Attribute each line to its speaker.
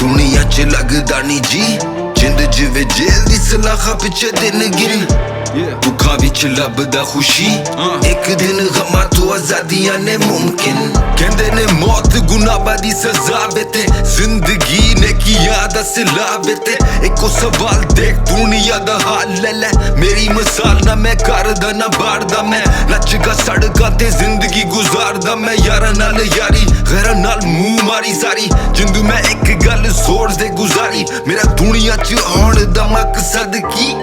Speaker 1: ਦੁਨੀਆ 'ਚ ਲੱਗਦਾ ਨੀ ਜੀ ਜਿੰਦ ਜਿਵੇਂ ਜੇਲ੍ਹ ਦੀ ਸਲਾਖਾਂ ਪਿੱਛੇ ਦਿਨ ਗਿਣ ਦੁੱਖਾਂ ਵਿੱਚ ਲੱਭਦਾ ਖੁਸ਼ੀ ਇੱਕ ਦਿਨ ਗਮਾਂ ਤੋਂ ਆਜ਼ਾਦੀਆਂ ਨੇ ਮੁਮਕਿਨ ਕਹਿੰਦੇ ਨੇ ਮੌਤ ਗੁਨਾਹਾਂ ਦੀ ਸਜ਼ਾ ਵੇ ਤੇ ਜ਼ਿੰਦਗੀ ਨੇ ਕੀਆਂ ਦਾ ਸਿਲਾ ਵੇ ਤੇ ਇੱਕੋ ਸਵਾਲ ਦੇਖ ਦੁਨੀਆ ਦਾ ਹਾਲ ਲੈ ਲੈ ਮੇਰੀ ਮਿਸਾਲ ਨਾ ਮੈਂ ਕਰਦਾ ਨਾ ਬਾੜਦਾ ਮੈਂ ਨੱਚਗਾ ਸੜਕਾਂ ਤੇ ਜ਼ਿੰਦਗੀ ਗੁਜ਼ਾਰਦਾ ਮੈਂ ਯਾਰਾਂ ਨਾਲ ਯਾਰੀ ਗੈਰਾਂ ਨਾਲ ਮੂੰਹ ਮਾਰੀ ਸਾਰੀ ਜਿੰਦੂ ਮੈਂ ਇੱਕ ਗੱਲ ਜ਼ੋਰ ਦੇ ਗੁਜ਼ਾਰੀ ਮੇਰਾ ਦੁਨੀਆ 'ਚ ਆਉਣ ਦਾ ਮਕਸਦ ਕੀ